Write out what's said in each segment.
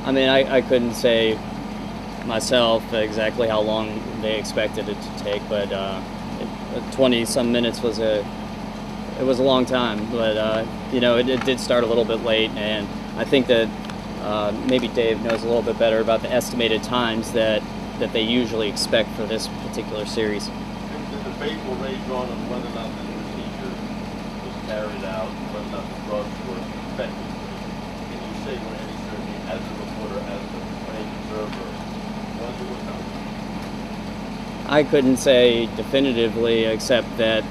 I mean, I couldn't say myself exactly how long they expected it to take, but 20-some minutes was a long time. But you know, it did start a little bit late, and I think that maybe Dave knows a little bit better about the estimated times that they usually expect for this particular series. The debate will rage on whether or not the procedure was carried out, whether or not the drugs were effective. Can you say with any certainty, as a reporter, as a trained observer, was it was not? I couldn't say definitively, except that,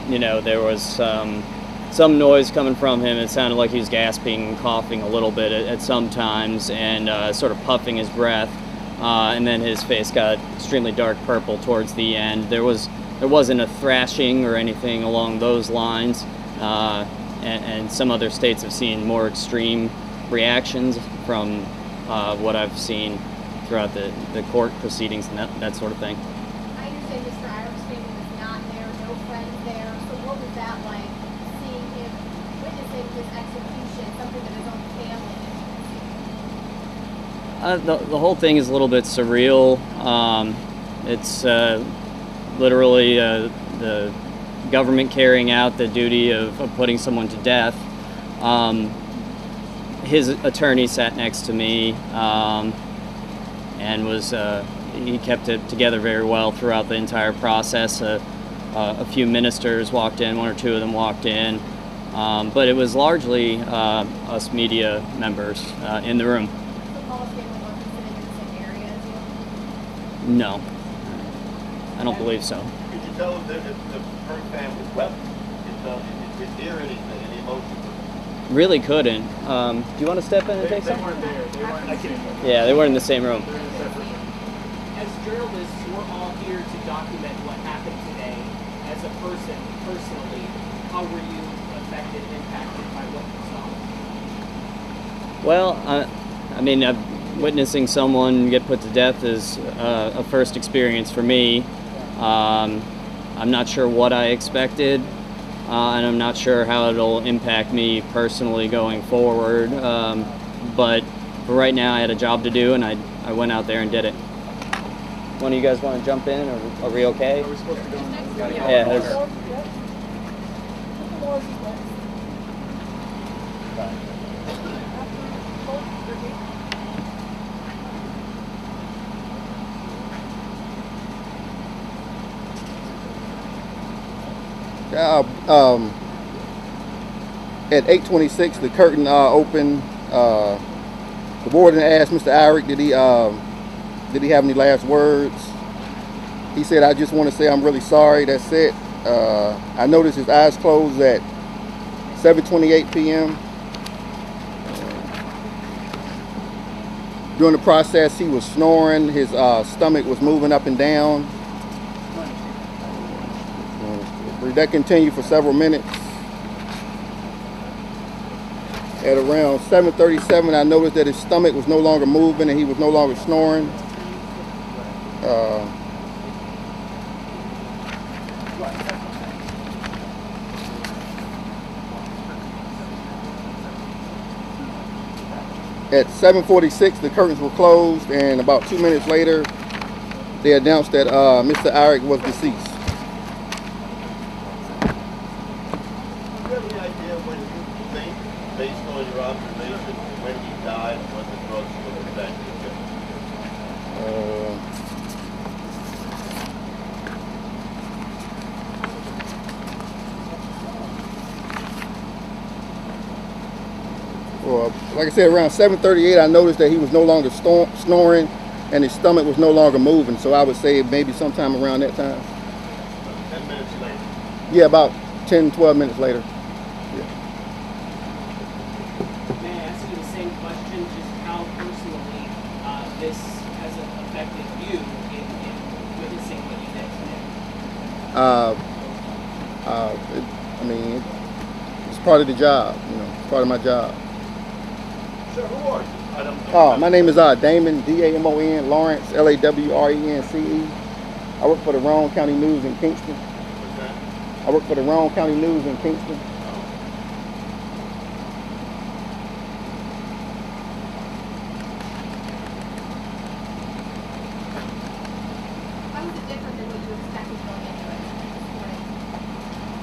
you know, there was some noise coming from him. It sounded like he was gasping and coughing a little bit at some times, and sort of puffing his breath. And then his face got extremely dark purple towards the end. There wasn't a thrashing or anything along those lines. And some other states have seen more extreme reactions from what I've seen throughout the court proceedings and that sort of thing. I understand Mr. Irick's family was not there, no friends there. So what was that like, seeing him witnessing his execution, something that his own family? The whole thing is a little bit surreal. It's literally the government carrying out the duty of putting someone to death. His attorney sat next to me and he kept it together very well throughout the entire process. A few ministers walked in, one or two of them walked in, but it was largely us media members in the room. No, I don't believe so. Could you tell if the current family wept? Did hear anything, any emotion? Really couldn't. Do you want to step in and take some? They weren't there. Yeah, they weren't in the same room. As journalists, we're all here to document what happened today. As a person, personally, how were you affected, impacted by what you saw? Well, I mean, witnessing someone get put to death is a first experience for me. I'm not sure what I expected, and I'm not sure how it'll impact me personally going forward. But for right now, I had a job to do, and I went out there and did it. One of you guys want to jump in, or are we okay? Are we supposed to go in? Yeah. At 8:26, the curtain opened. The warden asked Mr. Irick, did he have any last words? He said, "I just want to say I'm really sorry. That's it." I noticed his eyes closed at 7:28 p.m. During the process, he was snoring. His stomach was moving up and down. That continued for several minutes. At around 7:37, I noticed that his stomach was no longer moving and he was no longer snoring. At 7:46, the curtains were closed, and about 2 minutes later, they announced that Mr. Irick was deceased. Do you have any idea when you think, based on your observation, when he died, when the drugs were effective? Well, like I said, around 7:38, I noticed that he was no longer snoring and his stomach was no longer moving. So I would say maybe sometime around that time. 10 minutes later. Yeah, about 10, 12 minutes later. Yeah. May I ask you the same question, just how personally this has affected you in witnessing what you did today? I mean, it's part of the job, you know, it's part of my job. Sir, who are you? My name is Damon, D-A-M-O-N, Lawrence, L-A-W-R-E-N-C-E. I work for the Roane County News in Kingston. What's that? I work for the Roane County News in Kingston.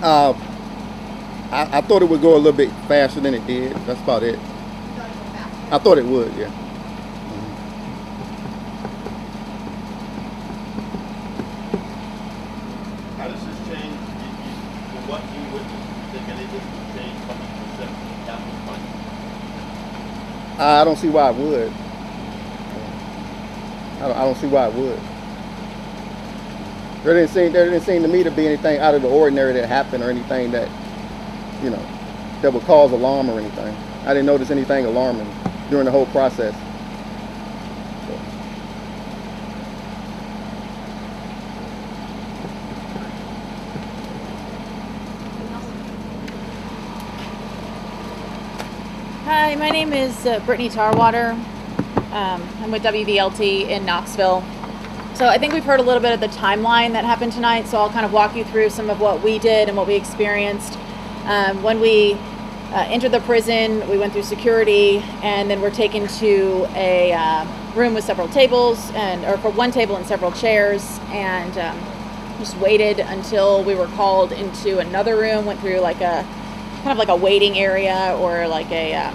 I thought it would go a little bit faster than it did. That's about it. You thought it would go faster? I thought it would, yeah. How does this change, from what you witnessed, do you think any of this will change public perception of capital punishment? I don't see why it would. I don't see why it would. There didn't seem to me to be anything out of the ordinary that happened, or anything that, you know, that would cause alarm or anything. I didn't notice anything alarming during the whole process. Hi, my name is Brittany Tarwater. I'm with WVLT in Knoxville. So I think we've heard a little bit of the timeline that happened tonight, so I'll kind of walk you through some of what we did and what we experienced. When we entered the prison, we went through security, and then we're taken to a room with several tables, or for one table and several chairs, and just waited until we were called into another room, went through like a kind of like a waiting area, or like a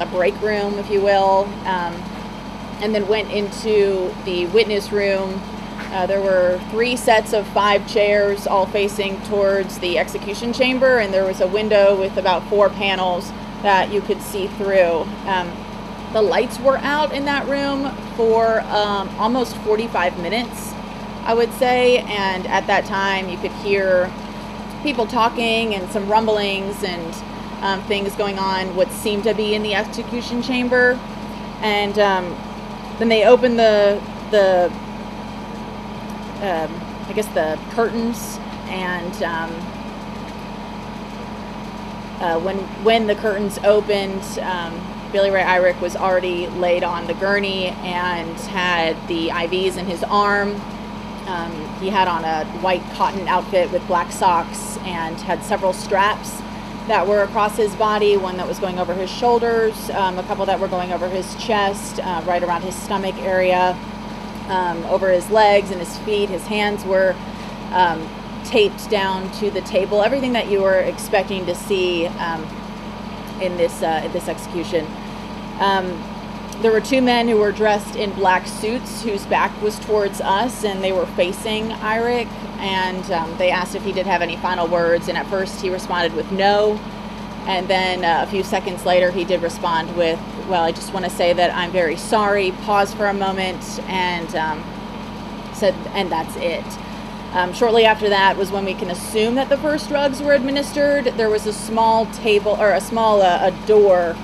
break room, if you will, and then went into the witness room. There were 3 sets of 5 chairs, all facing towards the execution chamber, and there was a window with about 4 panels that you could see through. The lights were out in that room for almost 45 minutes, I would say, and at that time you could hear people talking and some rumblings and things going on, what seemed to be in the execution chamber. And then they opened the I guess the curtains, and when the curtains opened, Billy Ray Irick was already laid on the gurney and had the IVs in his arm. He had on a white cotton outfit with black socks and had several straps that were across his body, one that was going over his shoulders, a couple that were going over his chest, right around his stomach area, over his legs and his feet. His hands were taped down to the table, everything that you were expecting to see in this execution. There were 2 men who were dressed in black suits whose back was towards us, and they were facing Irick, and they asked if he did have any final words, and at first he responded with no, and then a few seconds later he did respond with, well, I just want to say that I'm very sorry, paused for a moment, and said, and that's it. Shortly after that was when we can assume that the first drugs were administered. There was a small table, or a small door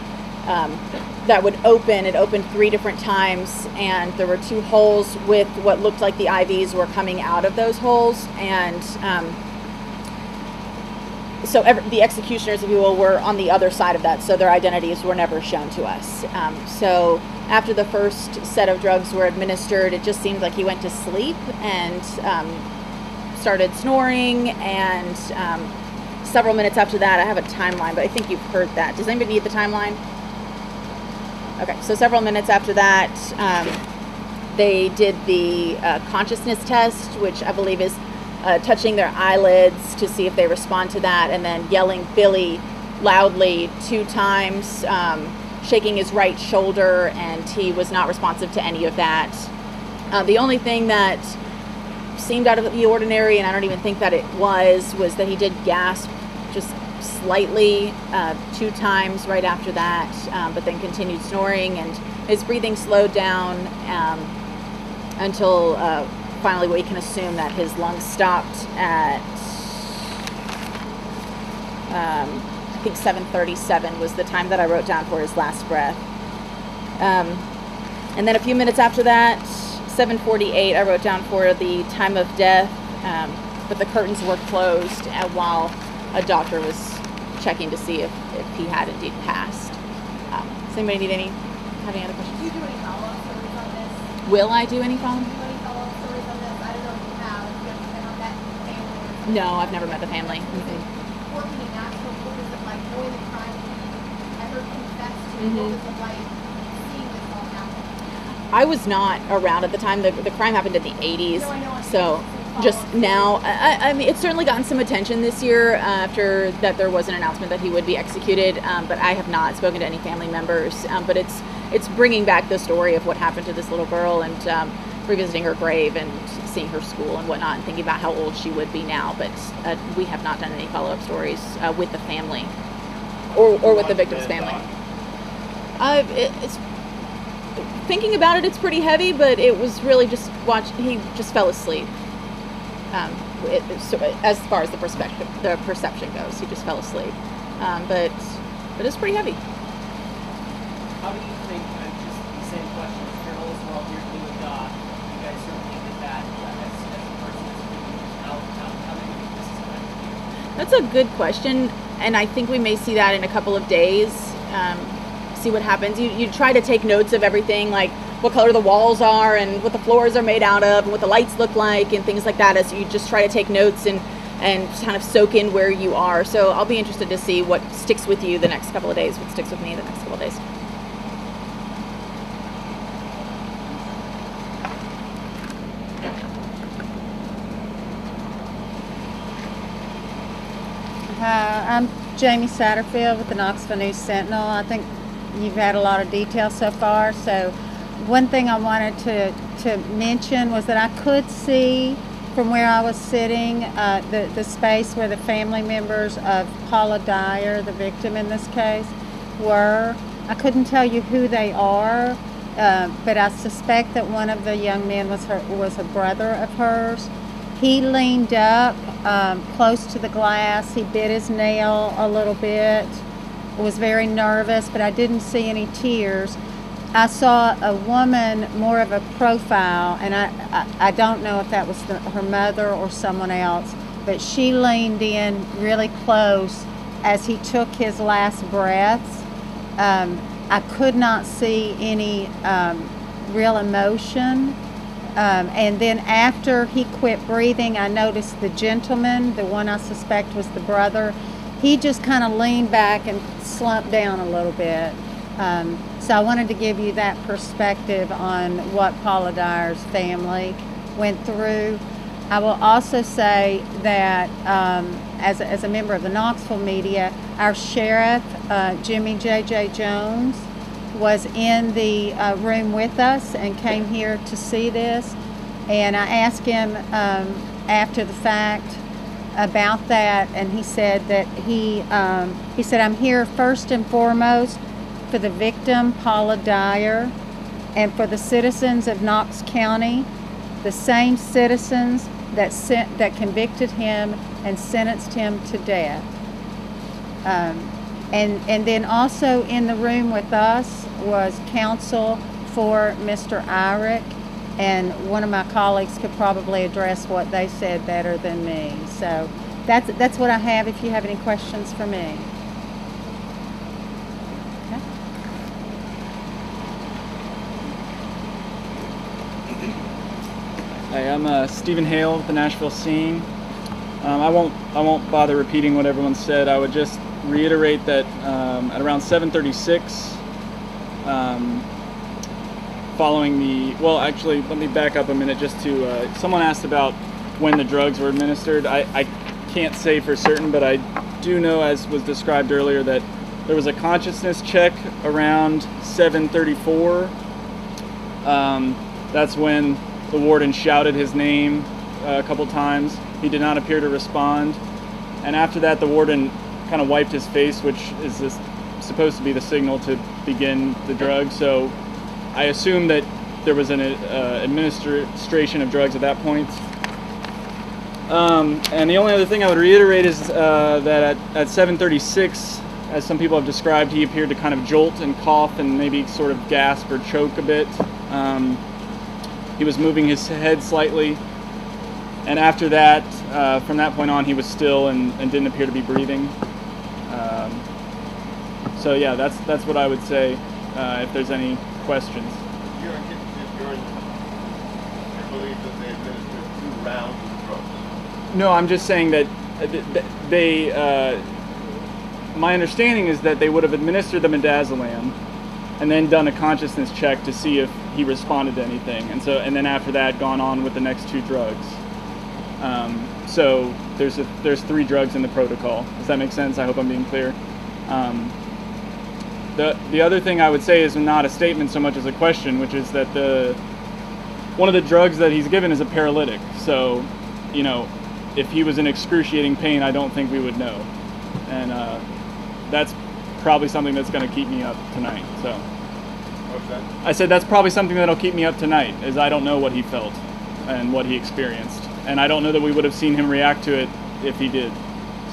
that would open. It opened 3 different times, and there were 2 holes with what looked like the IVs were coming out of those holes. And so the executioners, if you will, were on the other side of that, so their identities were never shown to us. So after the first set of drugs were administered, it just seemed like he went to sleep and started snoring, and several minutes after that, I have a timeline, but I think you've heard that. Does anybody need the timeline? Okay, so several minutes after that, they did the consciousness test, which I believe is touching their eyelids to see if they respond to that, and then yelling Billy loudly 2 times, shaking his right shoulder, and he was not responsive to any of that. The only thing that seemed out of the ordinary, and I don't even think that it was that he did gasp just slightly 2 times right after that, but then continued snoring, and his breathing slowed down until finally we can assume that his lungs stopped at I think 7:37 was the time that I wrote down for his last breath. And then a few minutes after that, 7:48, I wrote down for the time of death, but the curtains were closed while a doctor was checking to see if he had indeed passed. Does anybody have any other questions? Do you do any follow-up stories on this? Will I do any follow-up? Do you do any follow-up stories on this? I don't know if you have. If you have met the family or something. No, I've never met the family. Working in Knoxville, what was it like knowing the crime I heard confessed to? Mhm. What was it like seeing this all happen? I was not around at the time. The crime happened in the 80s. No, I know. So just now. I mean, it's certainly gotten some attention this year after that there was an announcement that he would be executed, but I have not spoken to any family members. But it's bringing back the story of what happened to this little girl and revisiting her grave and seeing her school and whatnot and thinking about how old she would be now. But we have not done any follow-up stories with the family or with the victim's family. It's thinking about it, it's pretty heavy, but it was really just he just fell asleep. So as far as the perception goes, he just fell asleep. But it's pretty heavy. How do you think, just the same question as journalists, while you're doing you guys certainly did that as a person that's doing how do you think this is affecting you? That's a good question, and I think we may see that in a couple of days. See what happens. You try to take notes of everything, like what color the walls are and what the floors are made out of and what the lights look like and things like that, as you just try to take notes and kind of soak in where you are. So I'll be interested to see what sticks with you the next couple of days, what sticks with me the next couple of days. I'm Jamie Satterfield with the Knoxville News Sentinel. I think you've had a lot of detail so far. So one thing I wanted to mention was that I could see from where I was sitting the space where the family members of Paula Dyer, the victim in this case, were. I couldn't tell you who they are, but I suspect that one of the young men was a brother of hers. He leaned up close to the glass. He bit his nail a little bit. Was very nervous, but I didn't see any tears. I saw a woman, more of a profile, and I don't know if that was her mother or someone else, but she leaned in really close as he took his last breaths. I could not see any real emotion. And then after he quit breathing, I noticed the gentleman, the one I suspect was the brother, he just kind of leaned back and slumped down a little bit. So I wanted to give you that perspective on what Paula Dyer's family went through. I will also say that as a member of the Knoxville media, our sheriff, Jimmy J.J. Jones, was in the room with us and came here to see this. And I asked him after the fact about that, and he said that he said, I'm here first and foremost for the victim, Paula Dyer, and for the citizens of Knox County, the same citizens that convicted him and sentenced him to death. And then also in the room with us was counsel for Mr. Irick, and one of my colleagues could probably address what they said better than me. So that's what I have if you have any questions for me. Hi, I'm Stephen Hale with the Nashville Scene. I won't bother repeating what everyone said. I would just reiterate that at around 7:36, following actually, let me back up a minute just to, someone asked about when the drugs were administered. I can't say for certain, but I do know, as was described earlier, that there was a consciousness check around 7:34. That's when the warden shouted his name a couple times. He did not appear to respond. And after that, the warden kind of wiped his face, which is supposed to be the signal to begin the drug. So I assume that there was an administration of drugs at that point. And the only other thing I would reiterate is that at 7:36, as some people have described, he appeared to kind of jolt and cough and maybe sort of gasp or choke a bit. He was moving his head slightly. And after that, from that point on, he was still and didn't appear to be breathing. So yeah, that's what I would say if there's any questions. You believe that they administered 2 rounds of drugs? No, I'm just saying that they. My understanding is that they would have administered the midazolam and then done a consciousness check to see if he responded to anything, and then after that, gone on with the next 2 drugs. So there's 3 drugs in the protocol. Does that make sense? I hope I'm being clear. The other thing I would say is not a statement so much as a question, which is that one of the drugs that he's given is a paralytic. So, you know, if he was in excruciating pain, I don't think we would know. And that's probably something that's going to keep me up tonight. So What's that? I said that's probably something that'll keep me up tonight, is I don't know what he felt and what he experienced. And I don't know that we would have seen him react to it if he did.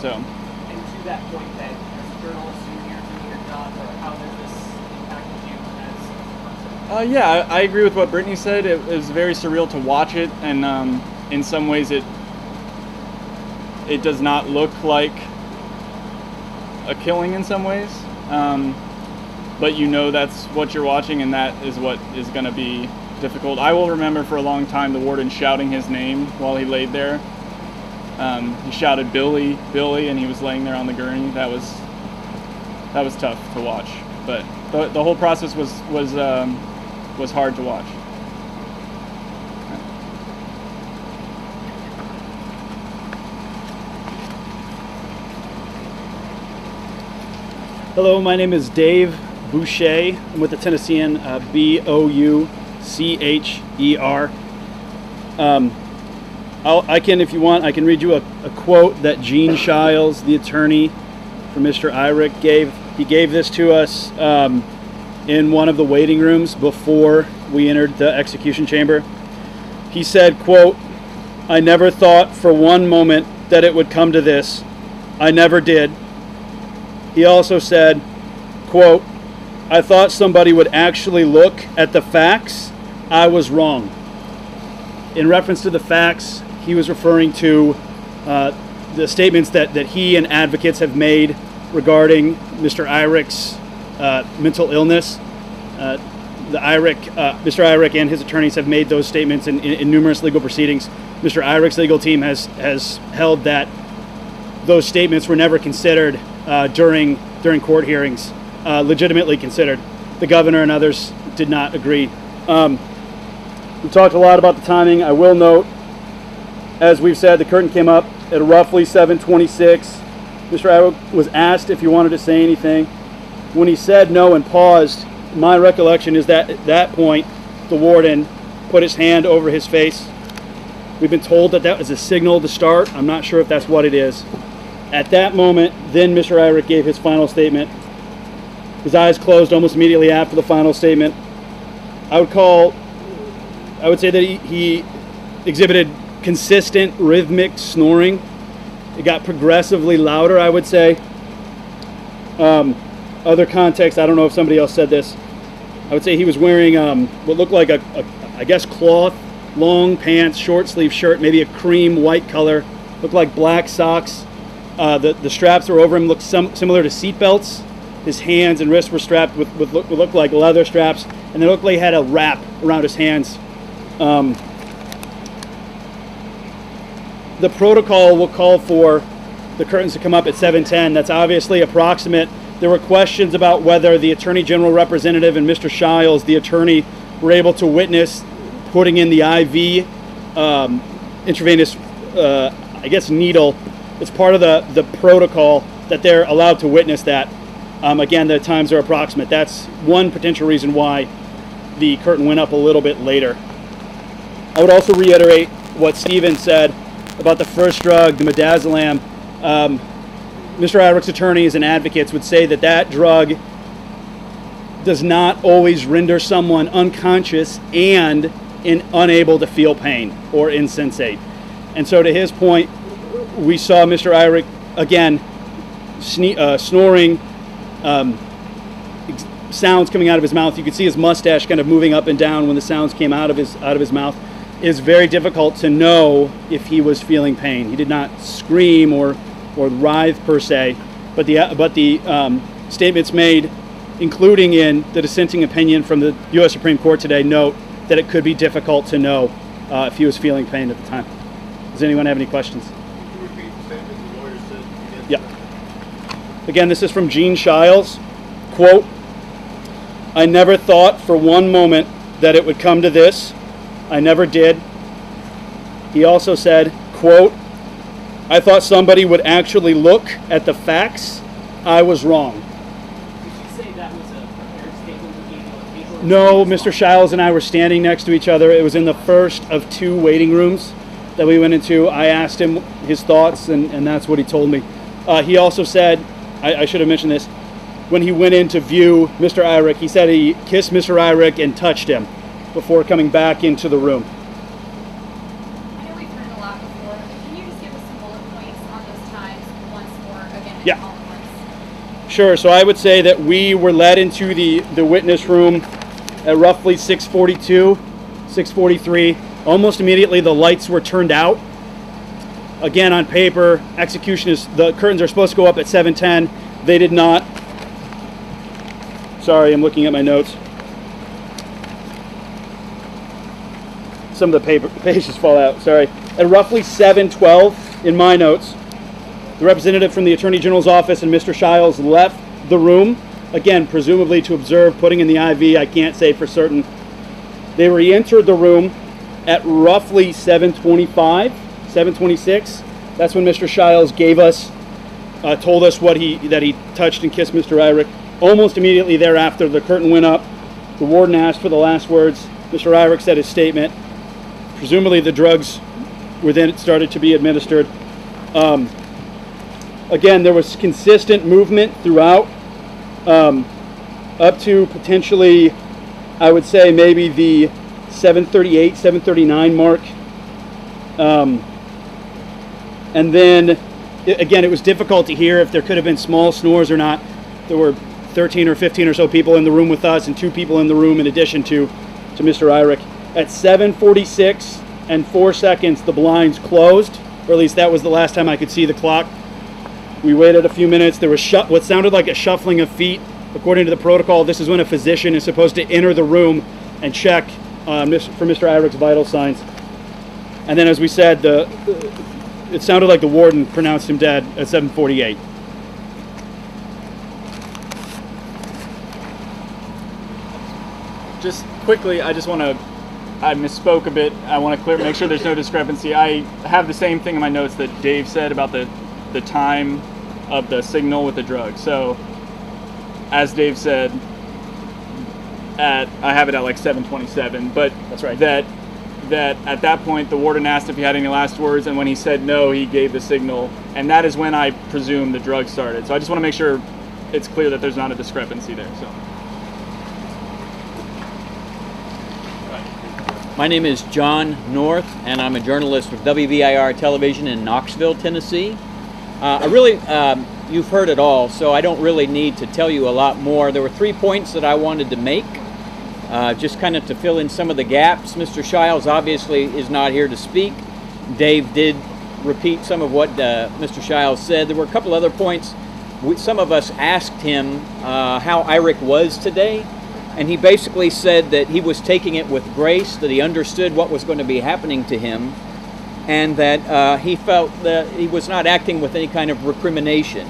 So. And to that point then, as a journalist and you're doing your job, or how has this impacted you as a person? Yeah, I agree with what Brittany said. It was very surreal to watch it, and in some ways it does not look like a killing in some ways. But you know that's what you're watching, and that is what is going to be difficult. I will remember for a long time the warden shouting his name while he laid there. He shouted Billy, Billy, and he was laying there on the gurney. That was tough to watch, but the whole process was hard to watch. Hello, my name is Dave Boucher. I'm with the Tennessean, Boucher. I can, if you want, I can read you a quote that Gene Shiles, the attorney for Mr. Irick, gave. He gave this to us in one of the waiting rooms before we entered the execution chamber. He said, quote, "I never thought for one moment that it would come to this. I never did." He also said, quote, "I thought somebody would actually look at the facts. I was wrong." In reference to the facts, he was referring to the statements that he and advocates have made regarding Mr. Irick's mental illness. Mr. Irick and his attorneys have made those statements in numerous legal proceedings. Mr. Irick's legal team has held that those statements were never considered during court hearings, legitimately considered. The governor and others did not agree. We talked a lot about the timing. I will note, as we've said, the curtain came up at roughly 7:26. Mr. Irick was asked if he wanted to say anything. When he said no and paused, my recollection is that at that point, the warden put his hand over his face. We've been told that that was a signal to start. I'm not sure if that's what it is. At that moment, then Mr. Irick gave his final statement. His eyes closed almost immediately after the final statement. I would say that he exhibited consistent rhythmic snoring. It got progressively louder, I would say. Other context, I don't know if somebody else said this. I would say he was wearing what looked like I guess cloth, long pants, short sleeve shirt, maybe a cream white color. Looked like black socks. The straps that were over him looked similar to seat belts. His hands and wrists were strapped with what looked like leather straps, and they looked like he had a wrap around his hands. The protocol will call for the curtains to come up at 7:10. That's obviously approximate. There were questions about whether the Attorney General representative and Mr. Shiles, the attorney, were able to witness putting in the IV intravenous, I guess, needle. It's part of the protocol that they're allowed to witness that. Again, the times are approximate. That's one potential reason why the curtain went up a little bit later. I would also reiterate what Stephen said about the first drug, the midazolam. Mr. Irick's attorneys and advocates would say that that drug does not always render someone unconscious and unable to feel pain or insensate. And so to his point, we saw Mr. Irick, again, snoring, sounds coming out of his mouth. You could see his mustache kind of moving up and down when the sounds came out of his mouth. It is very difficult to know if he was feeling pain. He did not scream or writhe per se, but the statements made, including in the dissenting opinion from the U.S. Supreme Court today, note that it could be difficult to know if he was feeling pain at the time. Does anyone have any questions? Can you repeat the statement the lawyer said again? Yeah. Again, this is from Gene Shiles. Quote, "I never thought for one moment that it would come to this. I never did." He also said, quote, "I thought somebody would actually look at the facts. I was wrong." Did you say that was a prepared statement you gave on paper? No, Mr. Shiles and I were standing next to each other. It was in the first of 2 waiting rooms that we went into. I asked him his thoughts, and that's what he told me. He also said, I should have mentioned this, when he went in to view Mr. Irick, he said he kissed Mr. Irick and touched him before coming back into the room. I know we've heard a lot before, but can you just give us some bullet points on those times once more, again, Yeah. all at once? Sure, so I would say that we were led into the witness room at roughly 6:42, 6:43. Almost immediately the lights were turned out. Again, on paper, the curtains are supposed to go up at 7:10. They did not. Sorry, I'm looking at my notes. Some of the pages fall out, sorry. At roughly 7:12 in my notes, the representative from the Attorney General's office and Mr. Shiles left the room, again, presumably to observe putting in the IV, I can't say for certain. They re-entered the room at roughly 7:25, 7:26. That's when Mr. Shiles told us that he touched and kissed Mr. Irick. Almost immediately thereafter, the curtain went up. The warden asked for the last words. Mr. Irick said his statement. Presumably the drugs were then started to be administered. Again, there was consistent movement throughout, up to potentially, I would say, maybe the 7:38, 7:39 mark. And then, again, it was difficult to hear if there could have been small snores or not. There were 13 or 15 or so people in the room with us and 2 people in the room in addition to Mr. Irick. At 7:46 and 4 seconds, the blinds closed, or at least that was the last time I could see the clock. We waited a few minutes. There was what sounded like a shuffling of feet. According to the protocol, this is when a physician is supposed to enter the room and check for Mr. Irick's vital signs. And then, as we said, it sounded like the warden pronounced him dead at 7:48. Just quickly, I misspoke a bit. I want to make sure there's no discrepancy. I have the same thing in my notes that Dave said about the time of the signal with the drug. So, as Dave said, I have it at like 7:27, but That's right. That at that point the warden asked if he had any last words, and when he said no, he gave the signal, and that is when I presume the drug started. So I just want to make sure it's clear that there's not a discrepancy there. So. My name is John North, and I'm a journalist with WVIR Television in Knoxville, Tennessee. You've heard it all, so I don't really need to tell you a lot more. There were 3 points that I wanted to make, just kind of to fill in some of the gaps. Mr. Shiles obviously is not here to speak. Dave did repeat some of what Mr. Shiles said. There were a couple other points. Some of us asked him how Irick was today. And he basically said that he was taking it with grace, that he understood what was going to be happening to him, and that he felt that he was not acting with any kind of recrimination.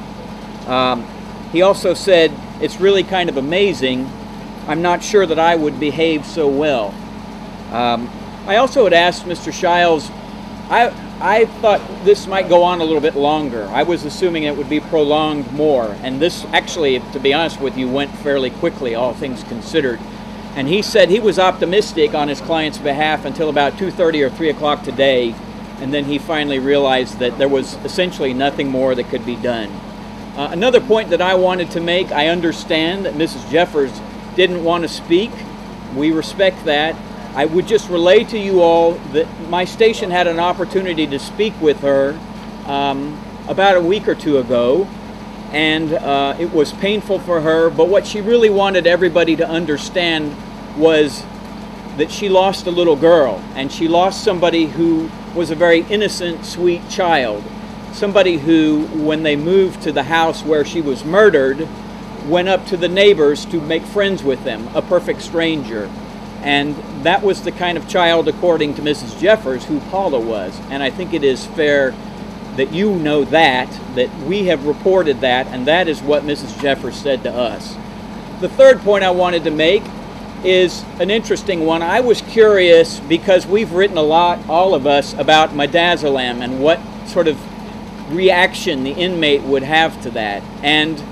He also said, it's really kind of amazing. I'm not sure that I would behave so well. I also had asked Mr. Shiles, I thought this might go on a little bit longer. I was assuming it would be prolonged more, and this actually, to be honest with you, went fairly quickly, all things considered. And he said he was optimistic on his client's behalf until about 2:30 or 3 o'clock today, and then he finally realized that there was essentially nothing more that could be done. Another point that I wanted to make, I understand that Mrs. Jeffers didn't want to speak. We respect that. I would just relay to you all that my station had an opportunity to speak with her about a week or 2 ago, and it was painful for her, but what she really wanted everybody to understand was that she lost a little girl, and she lost somebody who was a very innocent, sweet child. Somebody who, when they moved to the house where she was murdered, went up to the neighbors to make friends with them, a perfect stranger. And that was the kind of child, according to Mrs. Jeffers, who Paula was. And I think it is fair that you know that we have reported that, and that is what Mrs. Jeffers said to us. The third point I wanted to make is an interesting one. I was curious because we've written a lot, all of us, about midazolam and what sort of reaction the inmate would have to that. And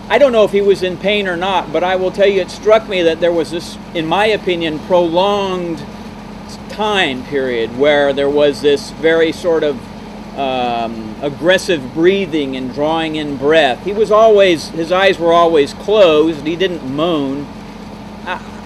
I don't know if he was in pain or not, but I will tell you it struck me that there was this, in my opinion, prolonged time period where there was this very sort of aggressive breathing and drawing in breath. He was always, his eyes were always closed. He didn't moan.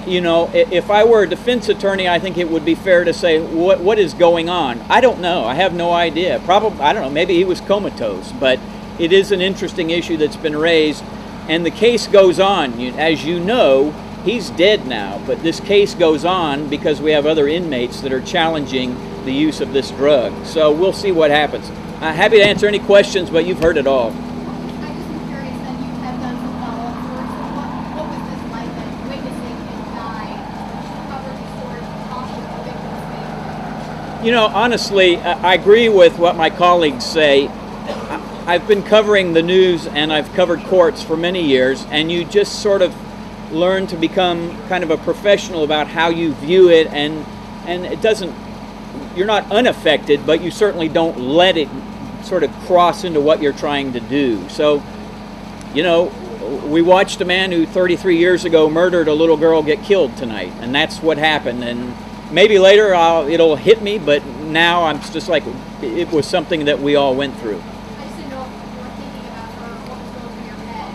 You know, if I were a defense attorney, I think it would be fair to say, what is going on? I don't know. I have no idea. Probably, I don't know, maybe he was comatose, but it is an interesting issue that's been raised, and the case goes on. As you know, he's dead now, but this case goes on because we have other inmates that are challenging the use of this drug. So we'll see what happens. I'm happy to answer any questions, but you've heard it all. I just am curious that you have done some follow-up tours. What was this like, that witnessing him die? Cover the story, talk to the victim's family. You know, honestly, I agree with what my colleagues say. I've been covering the news and I've covered courts for many years, and you just sort of learn to become kind of a professional about how you view it, and it doesn't, you're not unaffected, but you certainly don't let it sort of cross into what you're trying to do. So, you know, we watched a man who 33 years ago murdered a little girl get killed tonight, and that's what happened. And maybe later it'll hit me, but now I'm just like, it was something that we all went through. I just didn't know if you were thinking about her, what was going through your head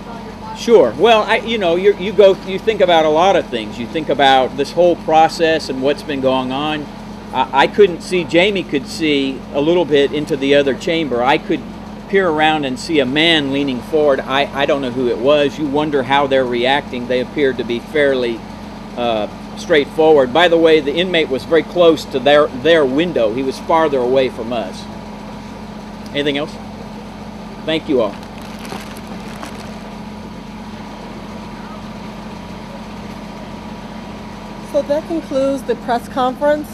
while you're watching. Sure. Well, you know, you think about a lot of things. You think about this whole process and what's been going on. I couldn't see, Jamie could see a little bit into the other chamber. I could peer around and see a man leaning forward. I don't know who it was. You wonder how they're reacting. They appeared to be fairly straightforward. By the way, the inmate was very close to their window. He was farther away from us. Anything else? Thank you all. So that concludes the press conference.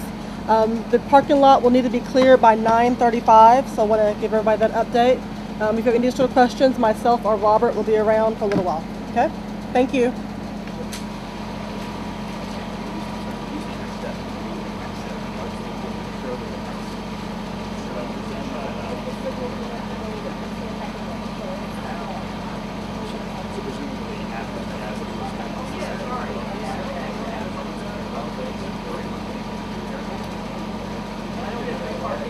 The parking lot will need to be clear by 9:35, so I want to give everybody that update. If you have any additional questions, myself or Robert will be around for a little while. Okay? Thank you.